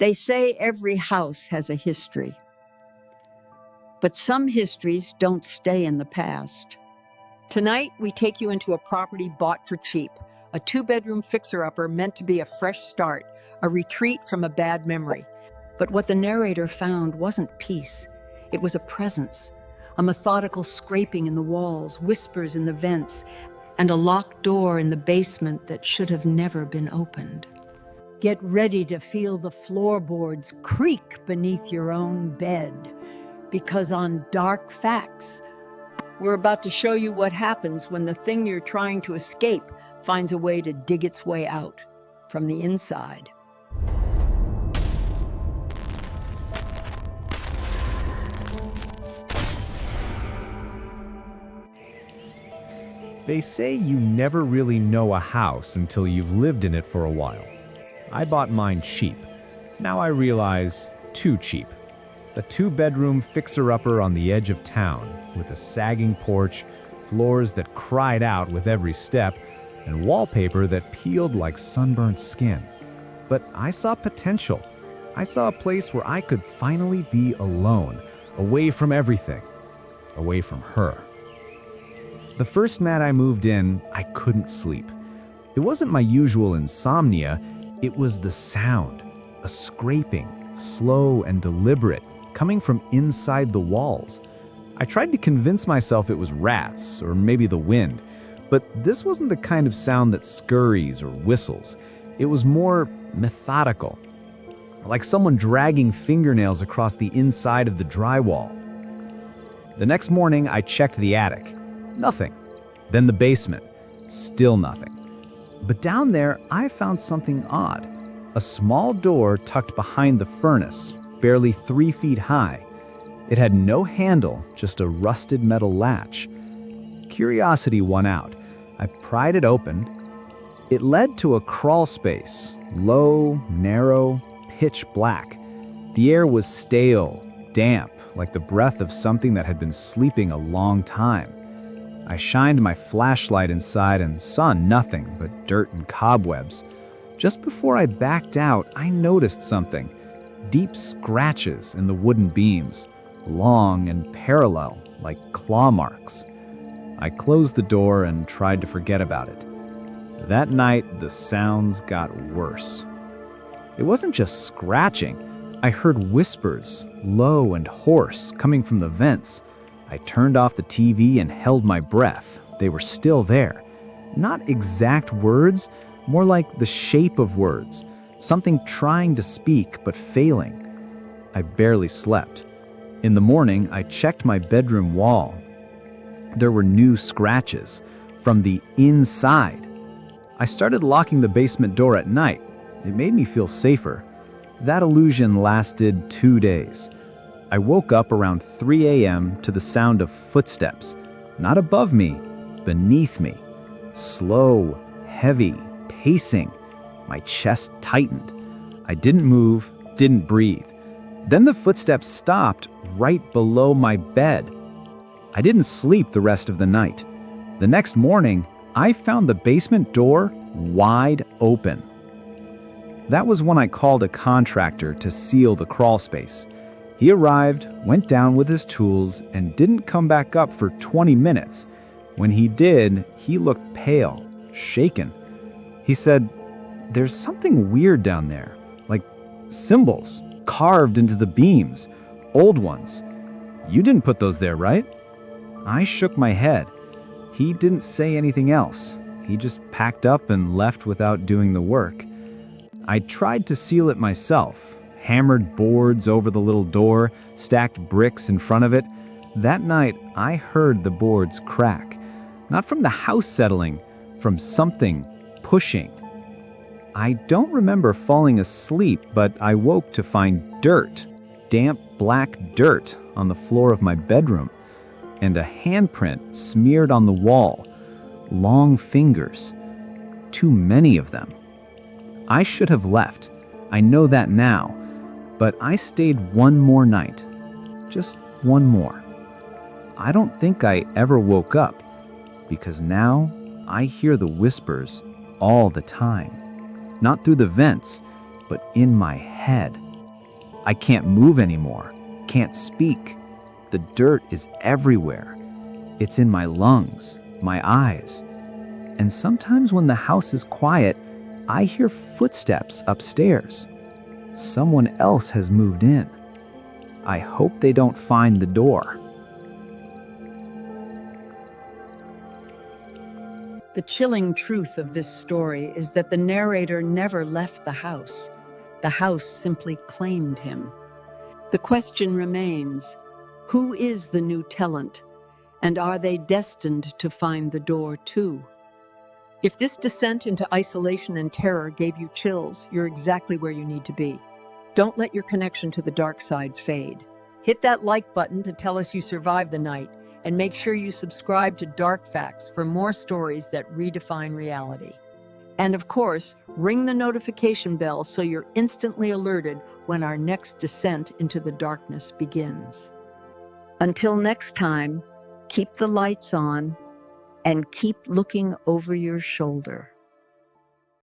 They say every house has a history, but some histories don't stay in the past. Tonight, we take you into a property bought for cheap, a 2-bedroom fixer-upper meant to be a fresh start, a retreat from a bad memory. But what the narrator found wasn't peace. It was a presence, a methodical scraping in the walls, whispers in the vents, and a locked door in the basement that should have never been opened. Get ready to feel the floorboards creak beneath your own bed, because on Dark Facts, we're about to show you what happens when the thing you're trying to escape finds a way to dig its way out from the inside. They say you never really know a house until you've lived in it for a while. I bought mine cheap. Now I realize, too cheap. A 2-bedroom fixer-upper on the edge of town, with a sagging porch, floors that cried out with every step, and wallpaper that peeled like sunburnt skin. But I saw potential. I saw a place where I could finally be alone, away from everything, away from her. The first night I moved in, I couldn't sleep. It wasn't my usual insomnia, it was the sound, a scraping, slow and deliberate, coming from inside the walls. I tried to convince myself it was rats or maybe the wind, but this wasn't the kind of sound that scurries or whistles. It was more methodical, like someone dragging fingernails across the inside of the drywall. The next morning, I checked the attic. Nothing. Then the basement. Still nothing. But down there, I found something odd. A small door tucked behind the furnace, barely 3 feet high. It had no handle, just a rusted metal latch. Curiosity won out. I pried it open. It led to a crawl space, low, narrow, pitch black. The air was stale, damp, like the breath of something that had been sleeping a long time. I shined my flashlight inside and saw nothing but dirt and cobwebs. Just before I backed out, I noticed something. Deep scratches in the wooden beams, long and parallel, like claw marks. I closed the door and tried to forget about it. That night, the sounds got worse. It wasn't just scratching. I heard whispers, low and hoarse, coming from the vents. I turned off the TV and held my breath. They were still there. Not exact words, more like the shape of words, something trying to speak but failing. I barely slept. In the morning, I checked my bedroom wall. There were new scratches from the inside. I started locking the basement door at night. It made me feel safer. That illusion lasted 2 days. I woke up around 3 a.m. to the sound of footsteps, not above me, beneath me. Slow, heavy, pacing. My chest tightened. I didn't move, didn't breathe. Then the footsteps stopped right below my bed. I didn't sleep the rest of the night. The next morning, I found the basement door wide open. That was when I called a contractor to seal the crawl space. He arrived, went down with his tools, and didn't come back up for 20 minutes. When he did, he looked pale, shaken. He said, "There's something weird down there, like symbols carved into the beams, old ones. You didn't put those there, right?" I shook my head. He didn't say anything else. He just packed up and left without doing the work. I tried to seal it myself, hammered boards over the little door, stacked bricks in front of it. That night, I heard the boards crack. Not from the house settling, from something pushing. I don't remember falling asleep, but I woke to find dirt, damp black dirt on the floor of my bedroom, and a handprint smeared on the wall. Long fingers. Too many of them. I should have left. I know that now. But I stayed one more night. Just one more. I don't think I ever woke up, because now I hear the whispers all the time. Not through the vents, but in my head. I can't move anymore, can't speak. The dirt is everywhere. It's in my lungs, my eyes. And sometimes when the house is quiet, I hear footsteps upstairs. Someone else has moved in. I hope they don't find the door. The chilling truth of this story is that the narrator never left the house. The house simply claimed him. The question remains, who is the new tenant, and are they destined to find the door too? If this descent into isolation and terror gave you chills, you're exactly where you need to be. Don't let your connection to the dark side fade. Hit that like button to tell us you survived the night, and make sure you subscribe to Dark Facts for more stories that redefine reality. And of course, ring the notification bell so you're instantly alerted when our next descent into the darkness begins. Until next time, keep the lights on and keep looking over your shoulder.